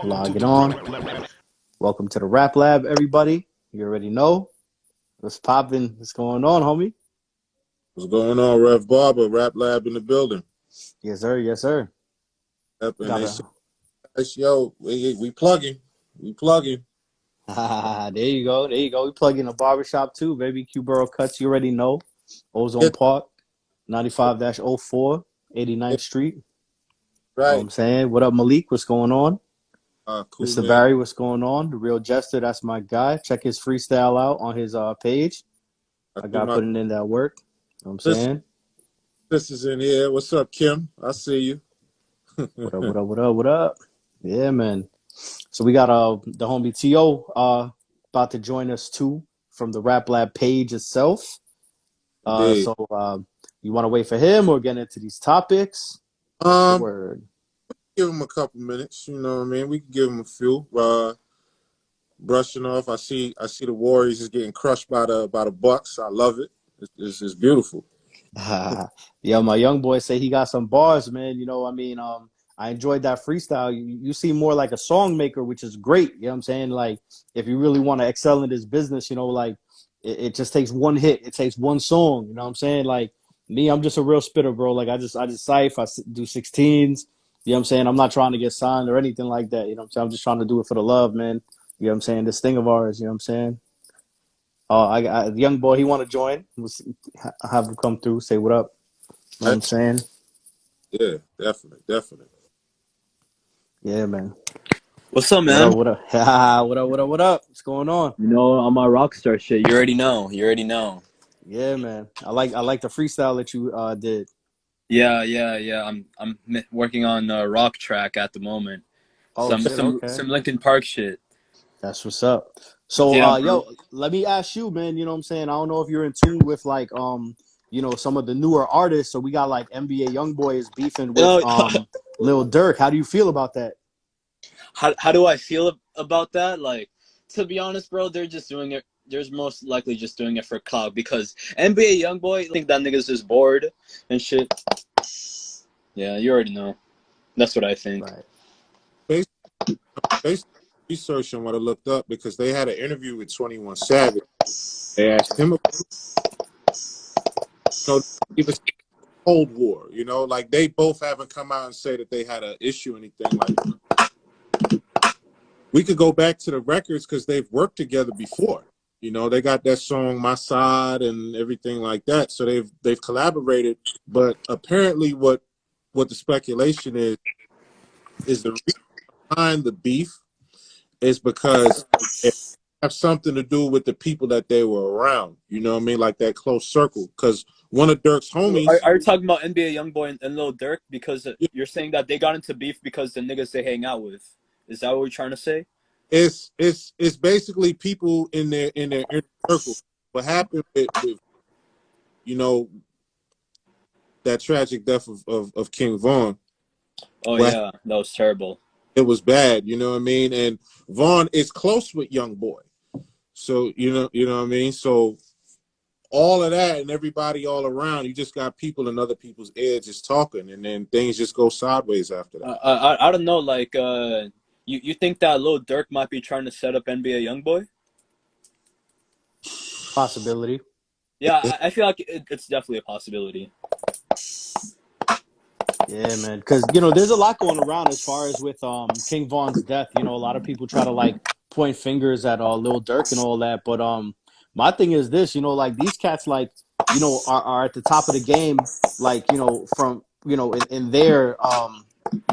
Log it on. Welcome to the Rap Lab, everybody. You already know. What's popping? What's going on, homie? What's going on, Rev Barber? Rap Lab in the building. Yes, sir. Yes, sir. Up and they say, yo, we plugging. We plugging. There you go. There you go. We plug in a barbershop too, baby. Q-Borough Cuts, you already know. Ozone Park, 95-04, 89th Street. Right. You know what I'm saying? What up, Malik? What's going on? Cool, Mr. man. Barry, what's going on? The Real Jester, that's my guy. Check his freestyle out on his page. I got putting in that work. You know what I'm saying? This is in here. What's up, Kim? I see you. What up? Yeah, man. So we got the homie T.O. About to join us too from the Rap Lab page itself. So you want to wait for him or get into these topics? Word. Give him a couple minutes. You know what I mean? We can give him a few. Brushing off. I see the Warriors is getting crushed by the Bucks. I love it. It's beautiful. Yeah, my young boy say he got some bars, man. You know, I mean, I enjoyed that freestyle. You seem more like a song maker, which is great. You know what I'm saying? Like, if you really want to excel in this business, you know, like, it just takes one hit. It takes one song. You know what I'm saying? Like, me, I'm just a real spitter, bro. Like, I just cypher. I do 16s. You know what I'm saying? I'm not trying to get signed or anything like that. You know what I'm saying? I'm just trying to do it for the love, man. You know what I'm saying? This thing of ours, you know what I'm saying? The young boy, he want to join. We'll have him come through, say what up. You know what I'm saying? Yeah, definitely. Yeah, man. What's up, man? What up? What up? What's going on? You know, on my rockstar shit. You already know. Yeah, man. I like the freestyle that you did. Yeah. I'm working on rock track at the moment. Some Linkin Park shit. That's what's up. So yo, let me ask you, man, you know what I'm saying? I don't know if you're in tune with like you know, some of the newer artists. So we got like NBA Youngboy is beefing with Lil Durk. How do you feel about that? How do I feel about that? Like, to be honest, bro, they're just doing it. They're most likely just doing it for clout because NBA Youngboy, I think that nigga's just bored and shit. Yeah, you already know. That's what I think. Right. Based research on what I looked up because they had an interview with 21 Savage. They asked him it was Cold War, you know, like they both haven't come out and say that they had an issue or anything like that. We could go back to the records because they've worked together before. You know, they got that song My Side and everything like that. So they've collaborated, but apparently what the speculation is the reason behind the beef is because it have something to do with the people that they were around. You know what I mean? Like that close circle. Because one of Durk's homies. Are you talking about NBA Youngboy and Lil Durk? Because you're saying that they got into beef because the niggas they hang out with. Is that what you're trying to say? It's basically people in their inner circle. What happened with you know that tragic death of King Von. Oh yeah, that was terrible. It was bad, you know what I mean? And Von is close with Young Boy. So you know what I mean? So all of that and everybody all around, you just got people in other people's ears just talking, and then things just go sideways after that. I don't know, like you think that Lil Durk might be trying to set up NBA Youngboy? Possibility. Yeah, I feel like it's definitely a possibility. Yeah, man. Because, you know, there's a lot going around as far as with King Von's death. You know, a lot of people try to, like, point fingers at Lil Durk and all that. But my thing is this, you know, like, these cats, like, you know, are at the top of the game, like, you know, from, you know, in their,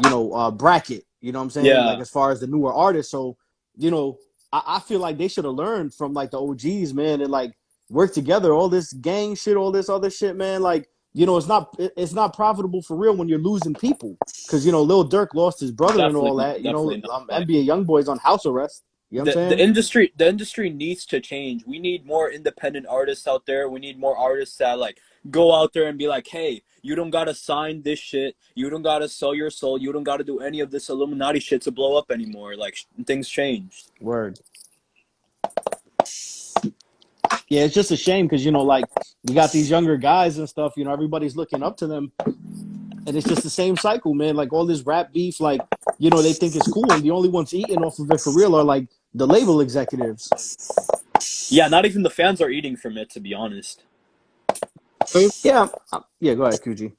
you know, bracket. You know what I'm saying? Yeah. Like, as far as the newer artists. So, you know, I feel like they should have learned from, like, the OGs, man, and, like, work together. All this gang shit, all this other shit, man, like, you know, it's not profitable for real when you're losing people. Because, you know, Lil Durk lost his brother and all that. You know, NBA Youngboy's on house arrest. You know what I'm saying? The industry needs to change. We need more independent artists out there. We need more artists that, like, go out there and be like, hey, you don't got to sign this shit. You don't got to sell your soul. You don't got to do any of this Illuminati shit to blow up anymore. Like, things changed. Word. Yeah, it's just a shame because, you know, like, we got these younger guys and stuff, you know, everybody's looking up to them. And it's just the same cycle, man. Like all this rap beef, like, you know, they think it's cool, and the only ones eating off of it for real are like the label executives. Yeah, not even the fans are eating from it, to be honest. Yeah, yeah. Go ahead, QG.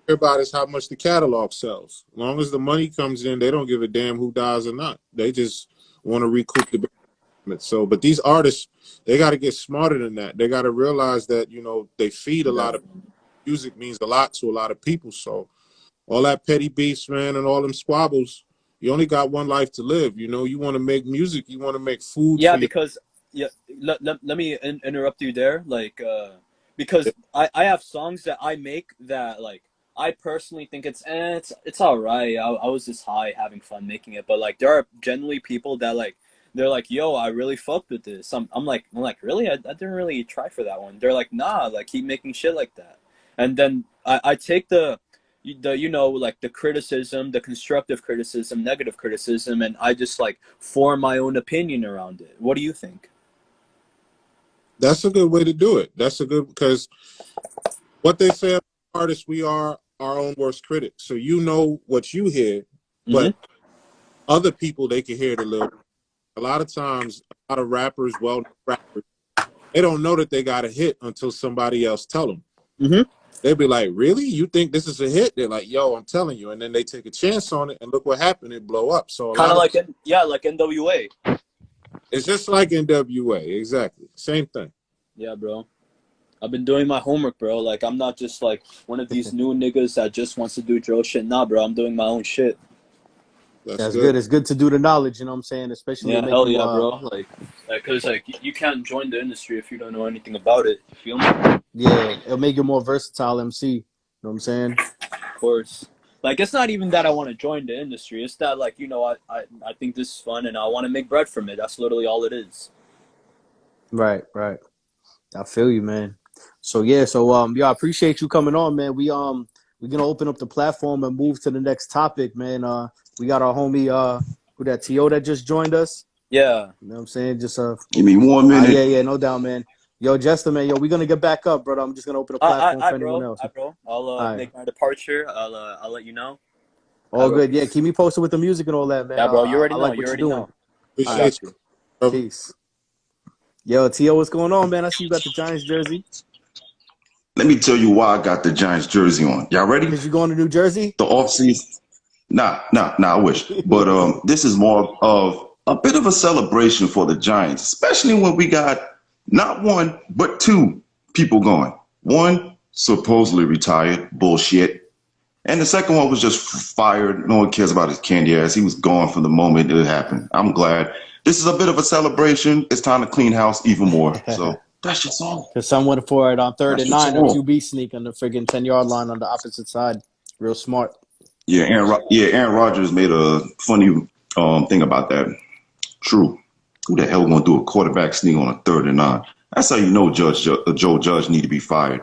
About is how much the catalog sells. As long as the money comes in, they don't give a damn who dies or not. They just want to recoup the benefit. So, but these artists, they got to get smarter than that. They got to realize that, you know, they feed a lot of music, means a lot to a lot of people. So all that petty beefs, man, and all them squabbles, you only got one life to live. You know, you want to make music, you want to make food Yeah, for your. because let me interrupt you there, like because I have songs that I make that like I personally think it's all right. I was just high having fun making it, but like there are generally people that like they're like, yo, I really fucked with this. I'm like really, I didn't really try for that one. They're like, nah, like keep making shit like that, and then I take the you know, like the criticism, the constructive criticism, negative criticism, and I just like form my own opinion around it. What do you think? That's a good way to do it. That's a good, because what they say about artists, we are our own worst critics. So you know what you hear, but other people, they can hear it a little. A lot of times, a lot of rappers, well-known rappers, they don't know that they got a hit until somebody else tell them. Mm-hmm. They'd be like, really? You think this is a hit? They're like, yo, I'm telling you. And then they take a chance on it, and look what happened. It blow up. So a Kind lot of of, like like NWA. it's just like NWA. Exactly. Same thing. Yeah, bro. I've been doing my homework, bro. Like I'm not just like one of these new niggas that just wants to do drill shit. Nah, bro. I'm doing my own shit. That's That's good. good. It's good to do the knowledge. You know what I'm saying? Especially to Yeah, make hell you. yeah, bro. Like, cause like you can't join the industry if you don't know anything about it. You feel me? Yeah, it'll make you more versatile MC. You know what I'm saying? Of course. Like it's not even that I want to join the industry. It's that like you know I think this is fun and I want to make bread from it. That's literally all it is. Right, right. I feel you, man. So yeah, so yeah, I appreciate you coming on, man. We're gonna open up the platform and move to the next topic, man. We got our homie who that TO that just joined us. Yeah. You know what I'm saying? Just Give me 1 minute. yeah, no doubt, man. Yo, Jester, man, yo, we're gonna get back up, brother. I'm just gonna open a platform for anyone else. Bro. I'll All right. make my departure. I'll let you know. All good. Yeah, keep me posted with the music and all that, man. Yeah, bro. You I already know. like You what you're already doing. know. Appreciate you. Brother. Peace. Yo, T.O., what's going on, man? I see you got the Giants jersey. Let me tell you why I got the Giants jersey on. Y'all ready? Because you going to New Jersey? The offseason. Nah, I wish. But this is more of a bit of a celebration for the Giants, especially when we got not one, but two people gone. One supposedly retired, bullshit. And the second one was just fired. No one cares about his candy ass. He was gone from the moment it happened. I'm glad. This is a bit of a celebration. It's time to clean house even more. So that's just all. Because someone for it on 3rd That's and just 9, a all. QB sneak on the friggin' 10-yard line on the opposite side. Real smart. Yeah, Aaron Rodgers made a funny thing about that. True. Who the hell gonna do a quarterback sneak on a 3rd and 9? That's how you know Joe Judge need to be fired.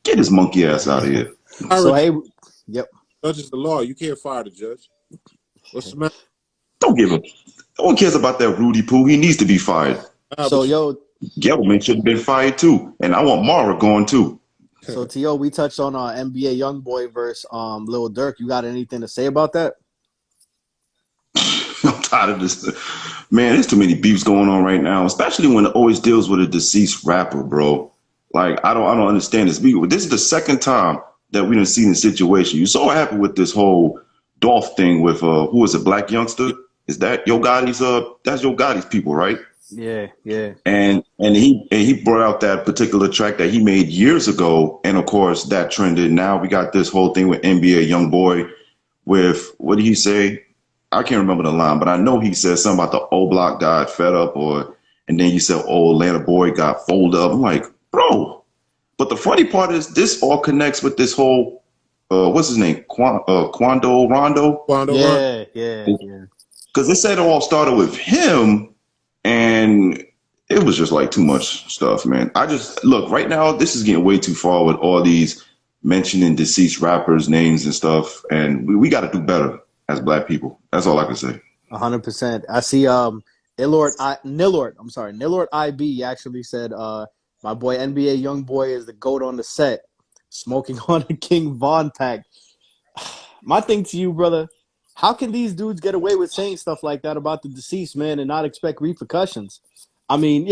Get his monkey ass out of here. So, hey, yep. Judge is the law. You can't fire the judge. What's the matter? Don't give a. No one cares about that Rudy Poo. He needs to be fired. So, yo. Gelman should have been fired too. And I want Mara going too. So, T.O., we touched on NBA Youngboy versus Lil Durk. You got anything to say about that? I'm tired of this. Man, there's too many beefs going on right now, especially when it always deals with a deceased rapper, bro. Like, I don't understand this. This is the second time that we done seen this situation. You saw what happened with this whole Dolph thing with who was it, Black Youngster? Is that Yo Gotti's that's Yo Gotti's people, right? Yeah. And he brought out that particular track that he made years ago, and of course that trended. Now we got this whole thing with NBA Youngboy with, what did he say? I can't remember the line, but I know he said something about the old block got fed up, and then he said, "Oh, Atlanta boy got folded up." I'm like, bro. But the funny part is, this all connects with this whole, what's his name, Quando Rondo. Yeah. Because they said it all started with him, and it was just like too much stuff, man. I just look right now. This is getting way too far with all these mentioning deceased rappers' names and stuff, and we got to do better as Black people. That's all I can say. 100%. I see Nillord IB actually said my boy NBA Youngboy is the GOAT on the set, smoking on a King Von pack. my thing to you, brother, how can these dudes get away with saying stuff like that about the deceased man and not expect repercussions? I mean,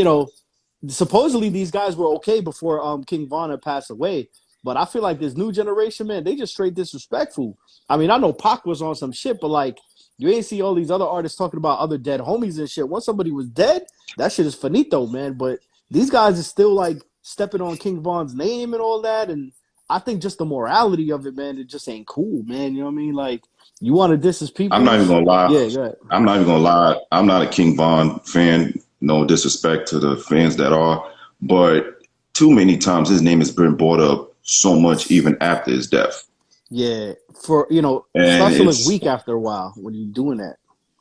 supposedly these guys were okay before King Von had passed away, but I feel like this new generation, man, they just straight disrespectful. I mean, I know Pac was on some shit, but like you ain't see all these other artists talking about other dead homies and shit. Once somebody was dead, that shit is finito, man. But these guys is still like stepping on King Von's name and all that, and I think just the morality of it, man, it just ain't cool, man. You know what I mean? Like you want to diss his people? I'm not even gonna lie. Yeah, go ahead. I'm not even gonna lie. I'm not a King Von fan. No disrespect to the fans that are, but too many times his name has been brought up so much even after his death. Yeah, it And starts to look it's weak after a while when you're doing that.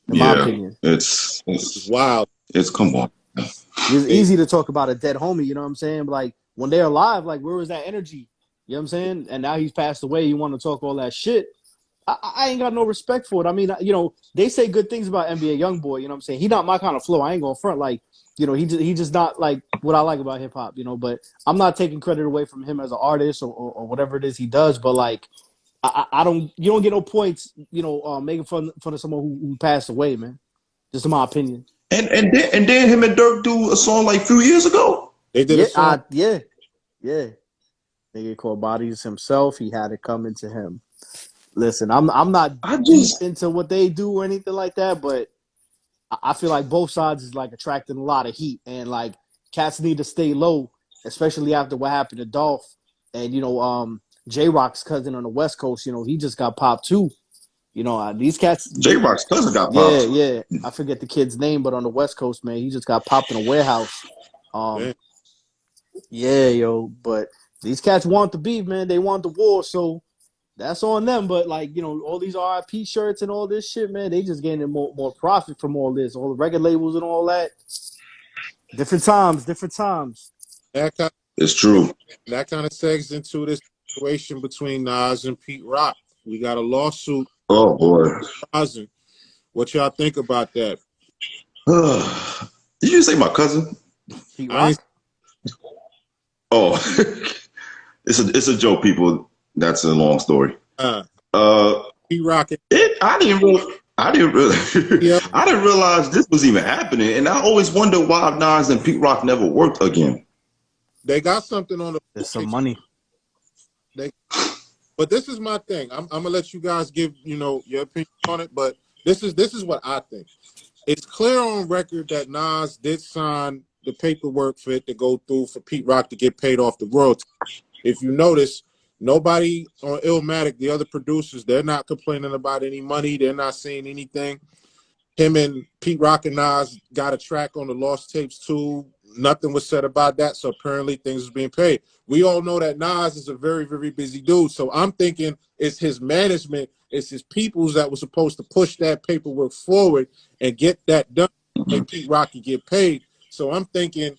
In my yeah, opinion, it's Wow. it's come on. it's easy to talk about a dead homie. You know what I'm saying? But like when they're alive, like where was that energy? You know what I'm saying? And now he's passed away. You want to talk all that shit? I ain't got no respect for it. I mean, they say good things about NBA YoungBoy. You know what I'm saying? He not my kind of flow. I ain't gonna front. Like, he just not like what I like about hip hop. But I'm not taking credit away from him as an artist or whatever it is he does. But like, I don't. You don't get no points. Making fun of someone who passed away, man. Just in my opinion. And then him and Dirk do a song like a few years ago. They did a song. Yeah. Nigga called Bodies himself. He had it coming to him. Listen, I'm not deep into what they do or anything like that, but I feel like both sides is like attracting a lot of heat, and like cats need to stay low, especially after what happened to Dolph and J Rock's cousin on the West Coast. He just got popped too. These cats. J Rock's cousin got popped. Yeah. I forget the kid's name, but on the West Coast, man, he just got popped in a warehouse. Yeah, yo, but these cats want the beef, man. They want the war, so that's on them. But like, all these RIP shirts and all this shit, man, they just gaining more profit from all this, all the record labels and all that. Different times. That kind It's true. that kind of segs into this situation between Nas and Pete Rock. We got a lawsuit. Oh boy. What y'all think about that? Did you say my cousin? Pete Rock? Oh, it's a joke, people. That's a long story. Pete Rock. I didn't realize this was even happening, and I always wonder why Nas and Pete Rock never worked again. They got something on the. There's some money. But this is my thing. I'm gonna let you guys give your opinion on it. But this is what I think. It's clear on record that Nas did sign the paperwork for it to go through for Pete Rock to get paid off the royalties. If you notice, nobody on Illmatic, the other producers, they're not complaining about any money. They're not saying anything. Him and Pete Rock and Nas got a track on the Lost Tapes too. Nothing was said about that, so apparently things was being paid. We all know that Nas is a very, very busy dude, so I'm thinking it's his management, it's his peoples that was supposed to push that paperwork forward and get that done, and Pete Rock could get paid. So I'm thinking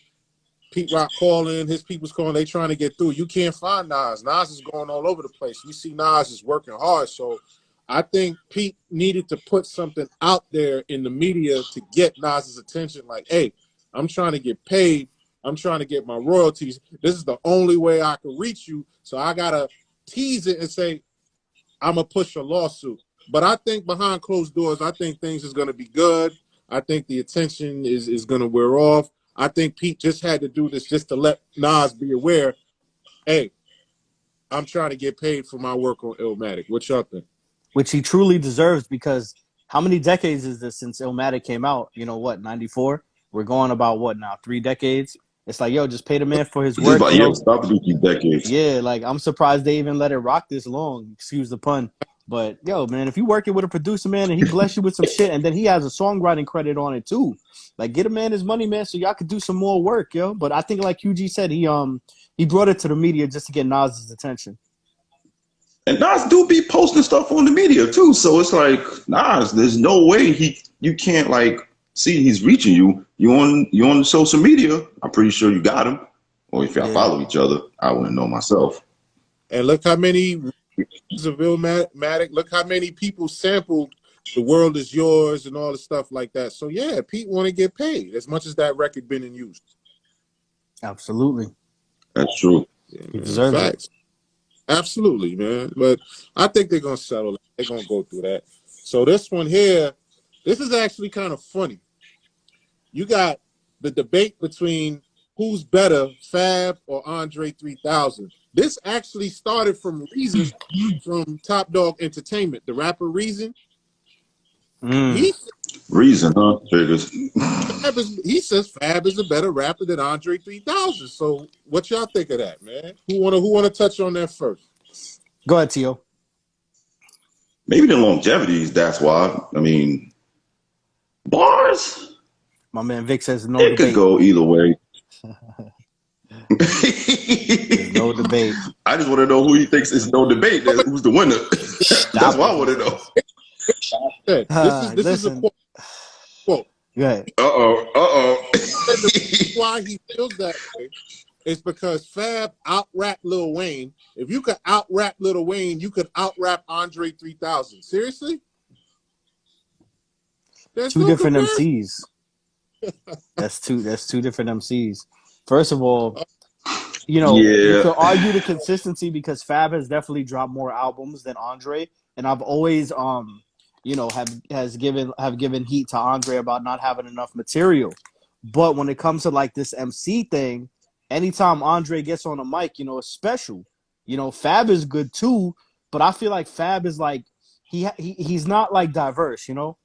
Pete Rock calling, his people's calling, they trying to get through. You can't find Nas. Nas is going all over the place. We see Nas is working hard, so I think Pete needed to put something out there in the media to get Nas's attention, like, hey, I'm trying to get paid. I'm trying to get my royalties. This is the only way I can reach you. So I got to tease it and say, I'm going to push a lawsuit. But I think behind closed doors, I think things is going to be good. I think the attention is going to wear off. I think Pete just had to do this just to let Nas be aware, hey, I'm trying to get paid for my work on Illmatic. What y'all think? Which he truly deserves, because how many decades is this since Illmatic came out? 94? We're going about what now? 3 decades? It's like, yo, just pay the man for his work. It's about to be 3 decades. Yeah, like I'm surprised they even let it rock this long. Excuse the pun. But yo, man, if you working with a producer, man, and he bless you with some shit, and then he has a songwriting credit on it too, like get a man his money, man, so y'all could do some more work, yo. But I think, like QG said, he brought it to the media just to get Nas's attention. And Nas do be posting stuff on the media too, so it's like Nas, there's no way you can't like see he's reaching you. You on social media. I'm pretty sure you got him. Or if y'all follow each other, I wouldn't know myself. And look how many of Illmatic, look how many people sampled "The World Is Yours" and all the stuff like that. So yeah, Pete want to get paid as much as that record been in use. Absolutely, that's true. He deserves it. Absolutely, man. But I think they're gonna settle it. They're gonna go through that. So this one here, this is actually kind of funny. You got the debate between who's better, Fab or Andre 3000. This actually started from Reason from Top Dog Entertainment, the rapper Reason. He Reason, huh? Figures. he says Fab is a better rapper than Andre 3000. So what y'all think of that, man? Who wanna touch on that first? Go ahead, Tio. Maybe the longevities, that's why. I mean, bars? My man Vic says no it debate. Could go either way. There's no debate. I just want to know who he thinks is no debate. Who's the winner? That's what I want to know. This is a quote. Go ahead. Why he feels that way is because Fab out-rapped Lil Wayne. If you could out-rap Lil Wayne, you could out-rap Andre 3000. Seriously? There's two no different comparison. MCs. That's two different MCs. First of all, you know, you could argue the consistency because Fab has definitely dropped more albums than Andre, and I've always you know, have given heat to Andre about not having enough material. But when it comes to like this MC thing, anytime Andre gets on a mic, you know, it's special. You know, Fab is good too, but I feel like Fab is like he's not like diverse, you know?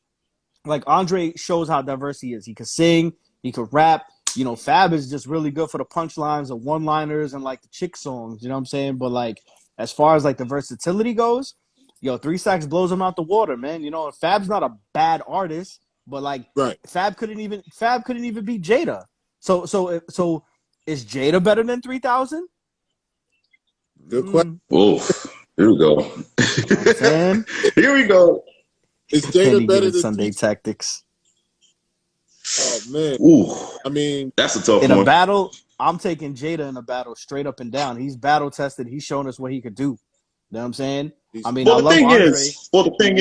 Like Andre shows how diverse he is. He can sing, he can rap. You know, Fab is just really good for the punchlines, the one-liners, and like the chick songs. You know what I'm saying? But like, as far as like the versatility goes, yo, 3 Stacks blows him out the water, man. You know, and Fab's not a bad artist, but like, Fab couldn't even beat Jada. So is Jada better than 3000? Good question. Here we go. Here we go. Is Jada better than Sunday Tactics? Oh man. I mean, that's a tough one. In a battle, I'm taking Jada in a battle straight up and down. He's battle tested. He's shown us what he could do. You know what I'm saying? I mean, the thing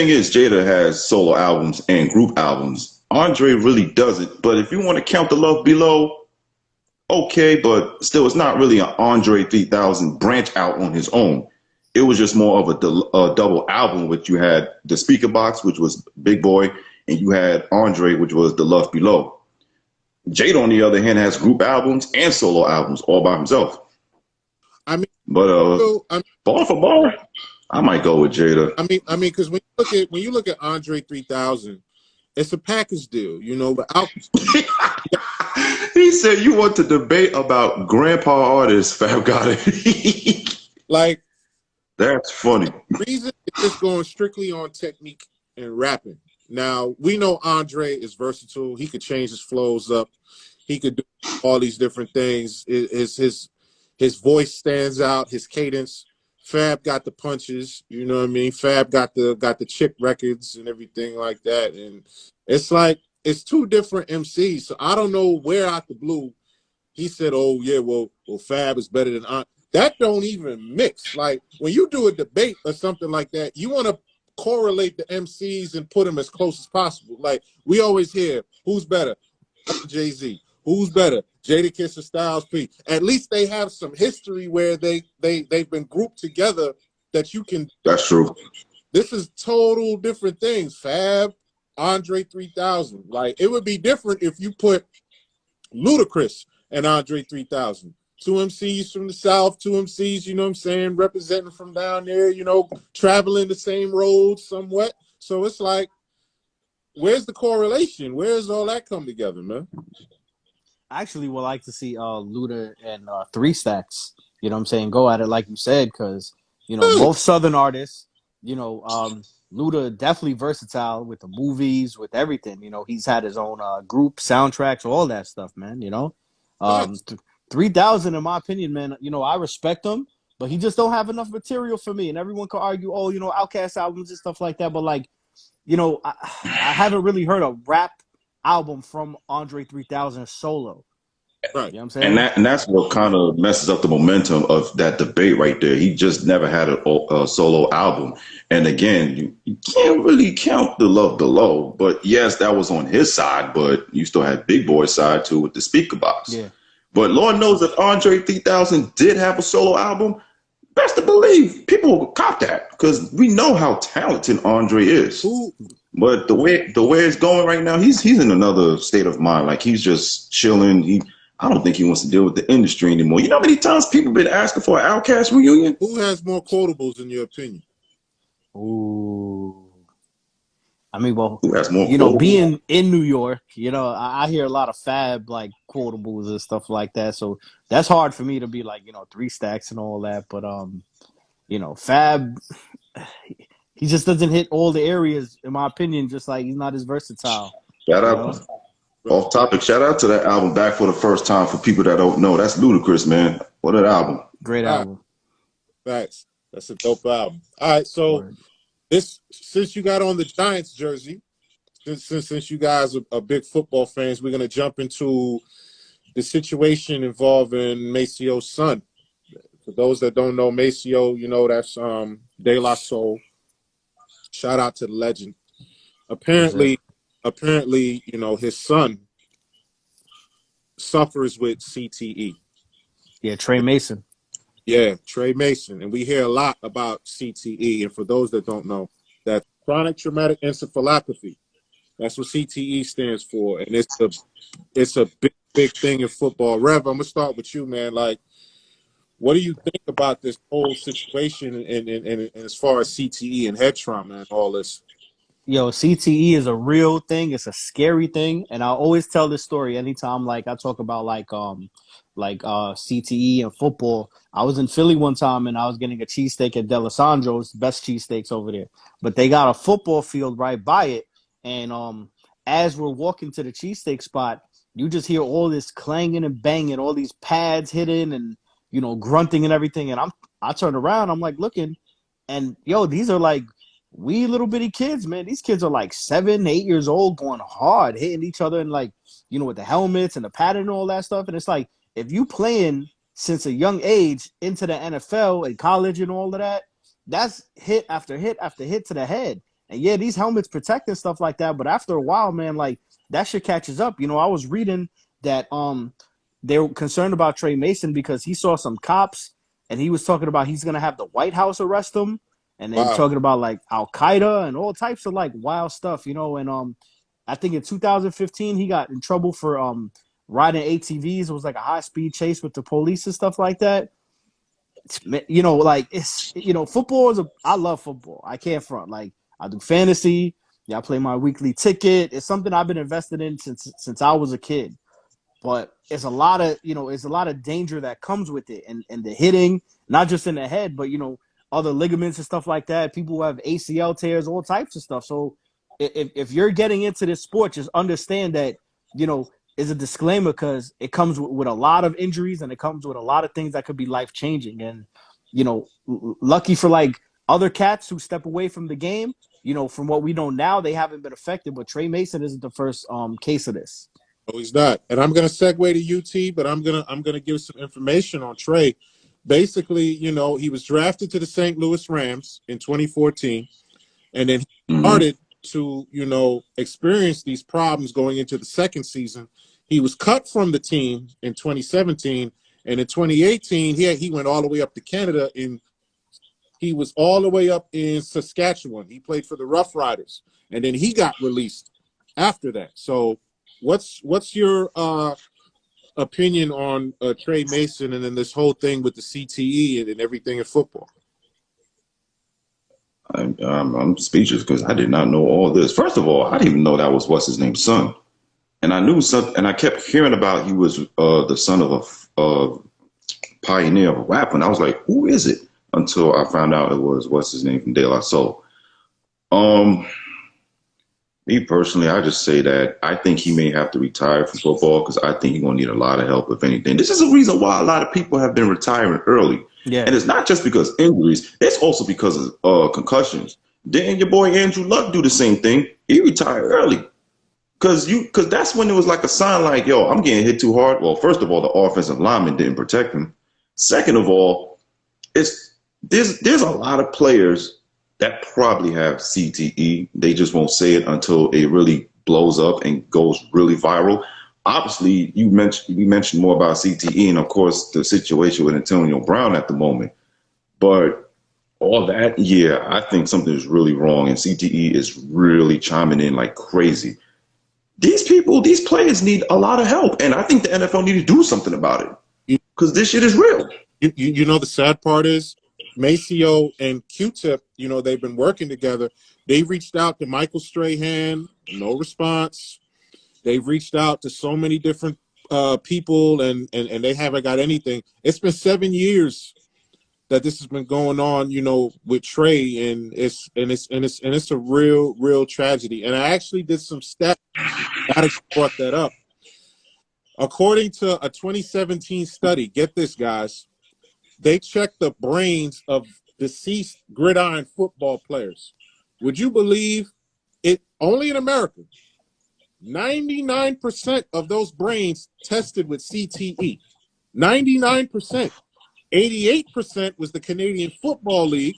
is, Jada has solo albums and group albums. Andre really doesn't. But if you want to count the Love Below, okay, but still, it's not really an Andre 3000 branch out on his own. It was just more of a double album, which you had the Speaker Box, which was Big Boy, and you had Andre, which was The Love Below. Jada, on the other hand, has group albums and solo albums all by himself. I mean, but bar for bar, I might go with Jada. I mean, because when you look at Andre 3000, it's a package deal, you know. But he said you want to debate about grandpa artists. Fab got it. Like, that's funny. Reason is just going strictly on technique and rapping. Now, we know Andre is versatile. He could change his flows up. He could do all these different things. His voice stands out, his cadence. Fab got the punches, you know what I mean? Fab got the chick records and everything like that. And it's like, it's two different MCs. So I don't know where out the blue he said, oh yeah, well Fab is better than Andre. That don't even mix. Like, when you do a debate or something like that, you want to correlate the MCs and put them as close as possible. Like, we always hear, who's better? Jay-Z. Who's better? Jadakiss or Styles P? At least they have some history where they've been grouped together that you can. That's true. This is total different things. Fab, Andre 3000. Like, it would be different if you put Ludacris and Andre 3000. Two MCs from the South, two MCs, you know what I'm saying, representing from down there, you know, traveling the same roads somewhat. So it's like, where's the correlation? Where's all that come together, man? I actually would like to see Luda and 3 Stacks, you know what I'm saying, go at it like you said, because, you know, both Southern artists, you know, Luda definitely versatile with the movies, with everything. You know, he's had his own group, soundtracks, all that stuff, man, you know. 3000, in my opinion, man, you know, I respect him, but he just don't have enough material for me. And everyone could argue, oh, you know, Outkast albums and stuff like that. But, like, you know, I haven't really heard a rap album from Andre 3000 solo. Right. You know what I'm saying? And that's what kind of messes up the momentum of that debate right there. He just never had a solo album. And again, you can't really count the Love Below. But yes, that was on his side, but you still had Big Boy's side too with the Speaker Box. Yeah. But Lord knows if Andre 3000 did have a solo album, best to believe people will cop that because we know how talented Andre is. Who But the way it's going right now, he's in another state of mind. Like he's just chilling. I don't think he wants to deal with the industry anymore. You know how many times people been asking for an Outkast reunion? who has more quotables in your opinion? Ooh. I mean, well, Who has more you know, quotables? being in New York, you know, I hear a lot of Fab like quotables and stuff like that. So that's hard for me to be like, you know, 3 Stacks and all that. But you know, Fab, he just doesn't hit all the areas, in my opinion. Just like he's not as versatile. Shout You out, know, off topic. Shout out to that album, Back for the First Time. For people that don't know, that's ludicrous, man. What an album! great All right, album. facts. That's a dope album. All right, so Word. since you got on the Giants jersey, since you guys are big football fans, we're gonna jump into the situation involving Maceo's son. For those that don't know Maceo, you know that's De La Soul. Shout out to the legend. Apparently, you know, his son suffers with CTE. Yeah, Trey Mason. Yeah, Trey Mason. And we hear a lot about CTE. And for those that don't know, that's chronic traumatic encephalopathy. That's what CTE stands for. And it's a big thing in football. Rev, I'm gonna start with you, man. Like, what do you think about this whole situation and as far as CTE and head trauma and all this? Yo, CTE is a real thing. It's a scary thing, and I always tell this story anytime like I talk about CTE and football. I was in Philly one time and I was getting a cheesesteak at Delisandro's, best cheesesteaks over there. But they got a football field right by it, and as we're walking to the cheesesteak spot, you just hear all this clanging and banging, all these pads hitting, and you know grunting and everything. And I turn around, I'm like looking, and yo, these are like we little bitty kids, man. These kids are like 7, 8 years old, going hard, hitting each other, and like, you know, with the helmets and the padding and all that stuff. And it's like, if you playing since a young age into the NFL and college and all of that, that's hit after hit after hit to the head. And yeah, these helmets protect and stuff like that. But after a while, man, like that shit catches up. You know, I was reading that they were concerned about Trey Mason because he saw some cops and he was talking about he's gonna have the White House arrest him. And then Wow. talking about like Al Qaeda and all types of like wild stuff, you know. And I think in 2015 he got in trouble for riding ATVs. It was like a high speed chase with the police and stuff like that. You know, like it's football is I love football. I can't front. Like I do fantasy. Yeah, I play my weekly ticket. It's something I've been invested in since I was a kid. But it's a lot of danger that comes with it, and the hitting, not just in the head, but you know, other ligaments and stuff like that. People who have ACL tears, all types of stuff. So if you're getting into this sport, just understand that, you know, is a disclaimer because it comes with a lot of injuries and it comes with a lot of things that could be life changing. And, you know, lucky for like other cats who step away from the game, you know, from what we know now, they haven't been affected. But Trey Mason isn't the first case of this. No, he's not. And I'm gonna segue to UT, but I'm gonna give some information on Trey. Basically, you know, he was drafted to the St. Louis Rams in 2014, and then he started to, you know, experience these problems going into the second season. He was cut from the team in 2017, and in 2018, he went all the way up to Canada. He was all the way up in Saskatchewan. He played for the Rough Riders, and then he got released after that. So, what's your opinion on Trey Mason and then this whole thing with the CTE and everything in football? I'm speechless because I did not know all this. First of all, I didn't even know that was what's his name's son, and I knew something. And I kept hearing about he was the son of a pioneer of rap, and I was like, who is it? Until I found out it was what's his name from De La Soul. Me personally, I just say that I think he may have to retire from football because I think he's going to need a lot of help, if anything. This is a reason why a lot of people have been retiring early. Yeah. And it's not just because injuries. It's also because of concussions. Didn't your boy Andrew Luck do the same thing? He retired early. Because that's when it was like a sign like, yo, I'm getting hit too hard. Well, first of all, the offensive lineman didn't protect him. Second of all, there's a lot of players that probably have CTE. They just won't say it until it really blows up and goes really viral. obviously we mentioned more about CTE and of course the situation with Antonio Brown at the moment. But all that, yeah, I think something is really wrong, and CTE is really chiming in like crazy. These players need a lot of help, and I think the NFL need to do something about it because this shit is real. You know, the sad part is Maceo and Q-Tip, you know, they've been working together. They reached out to Michael Strahan, no response. They've reached out to so many different people, and they haven't got anything. It's been 7 years that this has been going on, you know, with Trey, and it's a real tragedy. And I actually did some stats. I brought that up. According to a 2017 study, get this, guys, they checked the brains of deceased gridiron football players. Would you believe it? Only in America, 99% of those brains tested with CTE. 99%. 88% was the Canadian Football League,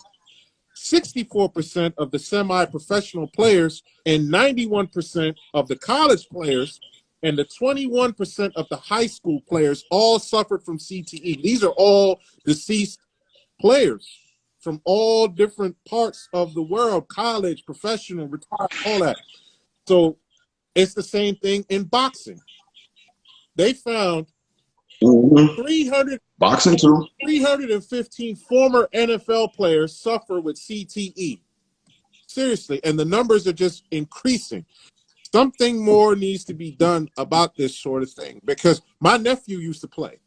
64% of the semi-professional players, and 91% of the college players, and the 21% of the high school players all suffered from CTE. These are all deceased players from all different parts of the world, college, professional, retired, all that. So it's the same thing in boxing. They found 300 boxing too. 315 former NFL players suffer with CTE. Seriously, and the numbers are just increasing. Something more needs to be done about this sort of thing, because my nephew used to play.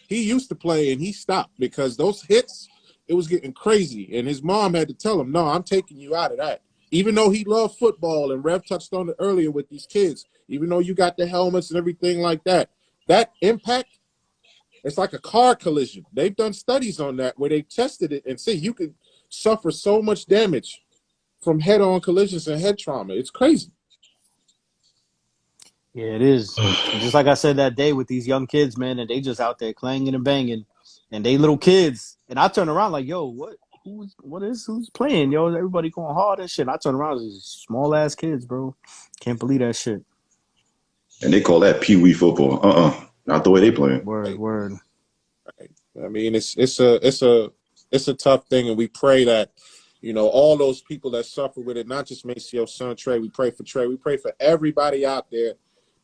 He used to play and he stopped because those hits, it was getting crazy. And his mom had to tell him, no, I'm taking you out of that. Even though he loved football, and Rev touched on it earlier with these kids, even though you got the helmets and everything like that, that impact, it's like a car collision. They've done studies on that where they tested it and see you can suffer so much damage from head-on collisions and head trauma. It's crazy. Yeah, it is. Just like I said that day with these young kids, man, and they just out there clanging and banging, and they little kids. And I turn around like, yo, who's playing? Yo, everybody going hard and shit. And I turn around, these small ass kids, bro. Can't believe that shit. And they call that pee-wee football. Not the way they play. Word. Right. I mean, it's a tough thing, and we pray that, you know, all those people that suffer with it, not just Maceo's son Trey. We pray for Trey. We pray for everybody out there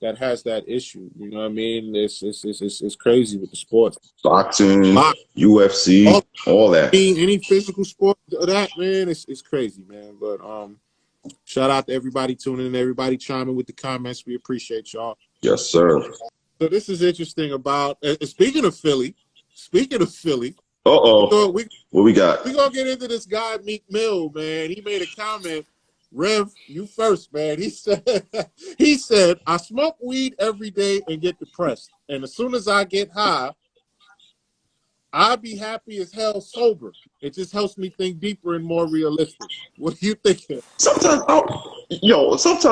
that has that issue. You know what I mean? It's crazy with the sports. Boxing, UFC, all that. Any physical sport of that, man, it's crazy, man. But shout out to everybody tuning in, everybody chiming with the comments. We appreciate y'all. Yes, sir. So this is interesting about speaking of Philly. What we got? We're gonna get into this guy, Meek Mill, man. He made a comment. Rev, you first, man. He said, I smoke weed every day and get depressed. And as soon as I get high, I'll be happy as hell sober. It just helps me think deeper and more realistic. What do you think? Sometimes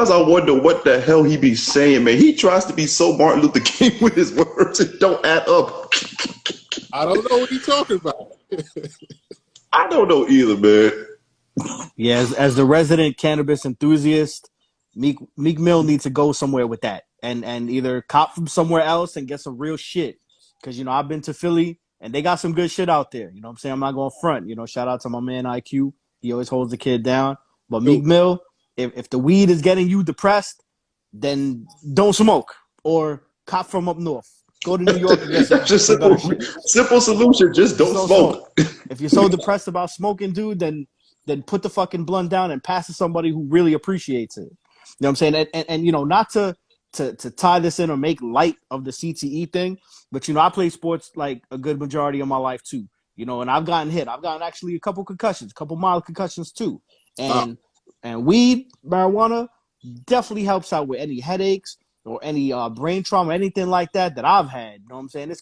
I wonder what the hell he be saying, man. He tries to be so Martin Luther King with his words. It don't add up. I don't know what he's talking about. I don't know either, man. Yeah, as the resident cannabis enthusiast, Meek Mill needs to go somewhere with that and either cop from somewhere else and get some real shit. Because, you know, I've been to Philly and they got some good shit out there. You know what I'm saying? I'm not going front. You know, shout out to my man IQ. He always holds the kid down. But Meek Mill, if the weed is getting you depressed, then don't smoke or cop from up north. Go to New York and get some just simple solution. Just don't smoke. If you're so depressed about smoking, dude, then put the fucking blunt down and pass to somebody who really appreciates it. You know what I'm saying? And you know, not to tie this in or make light of the CTE thing, but, you know, I play sports like a good majority of my life too. You know, and I've gotten hit. I've gotten actually a couple concussions, a couple mild concussions too. And weed, marijuana definitely helps out with any headaches or any brain trauma, anything like that I've had. You know what I'm saying?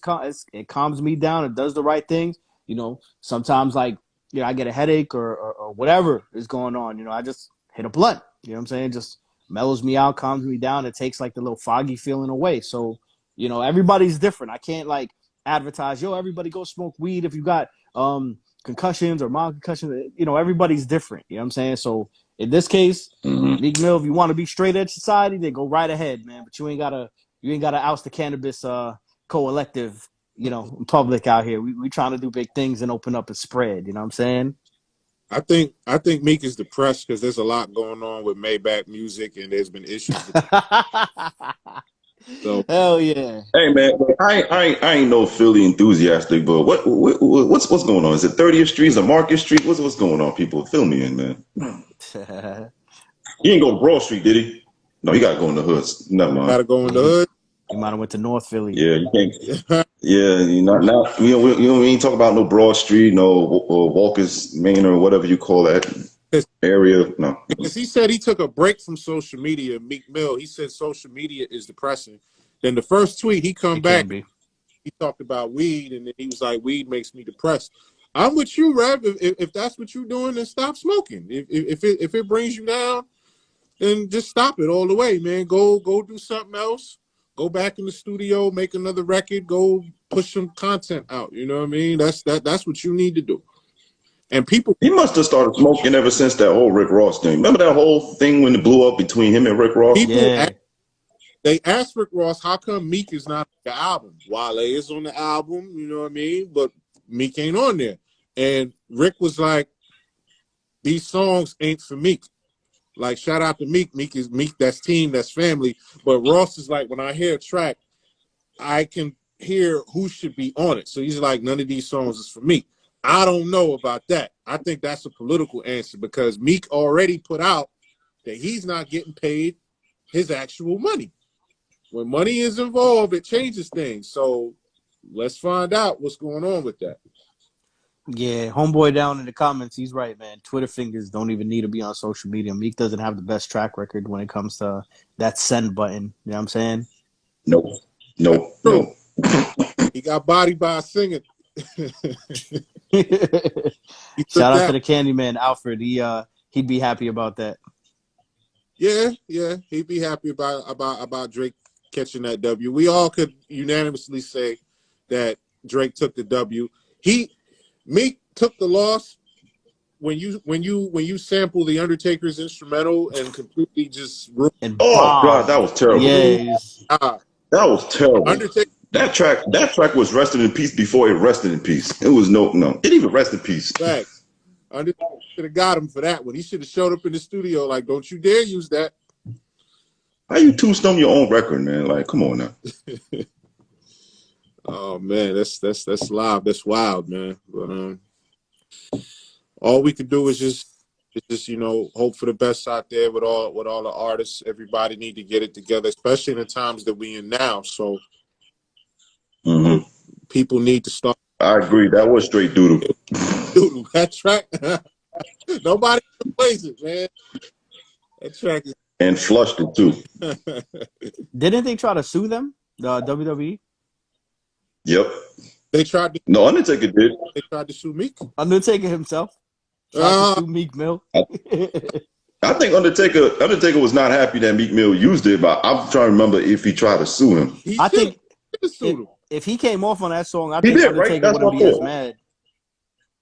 It calms me down. It does the right things. You know, sometimes like, you know, I get a headache or whatever is going on. You know, I just hit a blunt. You know what I'm saying? Just mellows me out, calms me down. It takes like the little foggy feeling away. So, you know, everybody's different. I can't like advertise, yo, everybody go smoke weed if you got concussions or mild concussions. You know, everybody's different. You know what I'm saying? So in this case, Meek Mill, if you want to be straight edge society, then go right ahead, man. But you ain't gotta You ain't gotta oust the cannabis collective, public out here. We trying to do big things and open up a spread. You know what I'm saying? I think Meek is depressed because there's a lot going on with Maybach Music, and there's been issues. So hell yeah. Hey man, I ain't no Philly enthusiastic, but what's going on? Is it 30th Street? Is it Market Street? What's going on? People, fill me in, man. He didn't go to Broad Street, did he? No, he got to go in the hoods. Never mind. gotta go in the hood. You might have went to North Philly. Yeah, you can't. Yeah, you not we ain't talk about no Broad Street, no Walker's Main or whatever you call that area. No, because he said he took a break from social media. Meek Mill, he said social media is depressing. Then the first tweet he come back, he talked about weed, and then he was like, "Weed makes me depressed." I'm with you, Rev. If that's what you're doing, then stop smoking. If it brings you down, then just stop it all the way, man. Go do something else. Go back in the studio, make another record. Go push some content out. You know what I mean? That's what you need to do. And people, he must have started smoking ever since that whole Rick Ross thing. Remember that whole thing when it blew up between him and Rick Ross? They asked Rick Ross, how come Meek is not on the album? Wale is on the album, you know what I mean? But Meek ain't on there. And Rick was like, these songs ain't for Meek. Like, shout out to Meek. Meek is Meek, that's team, that's family. But Ross is like, when I hear a track, I can hear who should be on it. So he's like, none of these songs is for Meek. I don't know about that. I think that's a political answer because Meek already put out that he's not getting paid his actual money. When money is involved, it changes things. So let's find out what's going on with that. Yeah, homeboy down in the comments, he's right, man. Twitter fingers don't even need to be on social media. Meek doesn't have the best track record when it comes to that send button. You know what I'm saying? Nope. He got bodied by a singer. Shout out to the Candyman, Alfred. He'd be happy about that. Yeah, he'd be happy about Drake catching that W. We all could unanimously say that Drake took the W. Meek took the loss when you sample the Undertaker's instrumental and completely just God, that was terrible. Yeah, that was terrible. Undertaker. That track was resting in peace before it rested in peace. It was no, it didn't even rest in peace. Facts. Undertaker should have got him for that one. He should have showed up in the studio like, don't you dare use that. How you two-stone your own record, man? Like, come on now. Oh man, that's live. That's wild, man. But all we can do is just hope for the best out there with all the artists. Everybody need to get it together, especially in the times that we in now. So people need to start. I agree. That was straight doodle. Doodle. That track. Nobody plays it, man. That track is. And flushed it too. Didn't they try to sue them, the WWE? Yep. They tried to. No, Undertaker did. They tried to sue Meek. Undertaker himself tried to sue Meek Mill. I think Undertaker was not happy that Meek Mill used it, but I'm trying to remember if he tried to sue him. I think if he came off on that song, I think Undertaker wouldn't be as mad.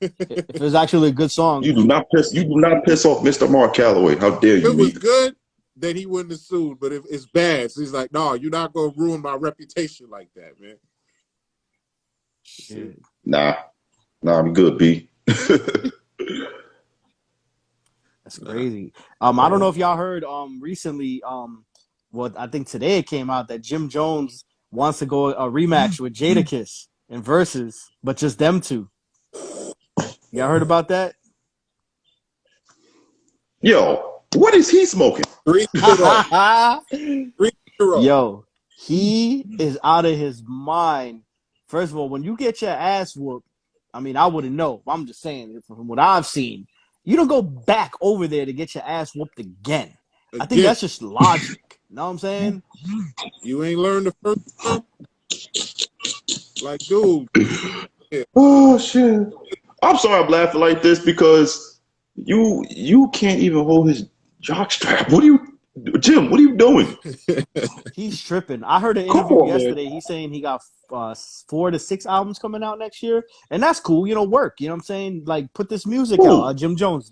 If it was actually a good song. You do not piss off Mr. Mark Calloway. How dare you? If it was good, then he wouldn't have sued. But if it's bad, so he's like, no, you're not gonna ruin my reputation like that, man. Shit. Nah, I'm good, B. That's crazy. I don't know if y'all heard recently, I think today it came out that Jim Jones wants to go a rematch with Jadakiss in Versus, but just them two. Y'all heard about that? Yo, what is he smoking? 3-0. Yo, he is out of his mind. First of all, when you get your ass whooped, I mean, I wouldn't know. I'm just saying, from what I've seen, you don't go back over there to get your ass whooped again. I think that's just logic. You know what I'm saying? You ain't learned the first time? Like, dude. Yeah. Oh, shit. I'm sorry I'm laughing like this because you can't even hold his jockstrap. Jim, what are you doing? He's tripping. I heard an interview yesterday. He's saying he got 4 to 6 albums coming out next year. And that's cool. Work. You know what I'm saying? Like, put this music out. Jim Jones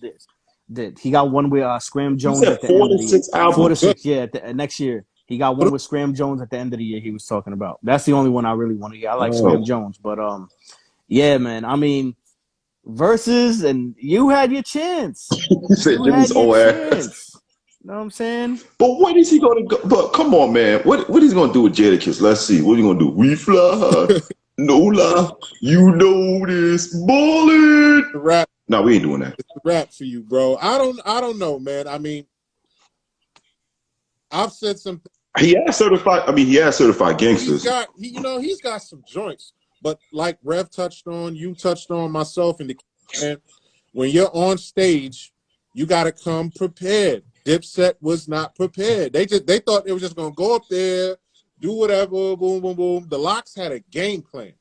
did. He got one with Scram Jones at the 4 to 6 albums. 4 to 6, yeah, next year. He got one with Scram Jones at the end of the year. He was talking about. That's the only one I really want to hear. I like Scram Jones, but yeah, man. I mean, versus, and you had your chance. He said You Jimmy's had your old chance. ass. You know what I'm saying? But what is he gonna go? But come on, man. What is he gonna do with Jadakiss? Let's see. What are you gonna do? We fly high, no lie. You know this, ballin'. The rap. No, we ain't doing that. It's a rap for you, bro. I don't know, man. I mean, I've said some. He has certified. I mean, he has certified gangsters. He's got some joints. But like Rev touched on, you touched on, myself, and when you're on stage, you got to come prepared. Dipset was not prepared. They thought they were just gonna go up there, do whatever, boom, boom, boom. The Locks had a game plan.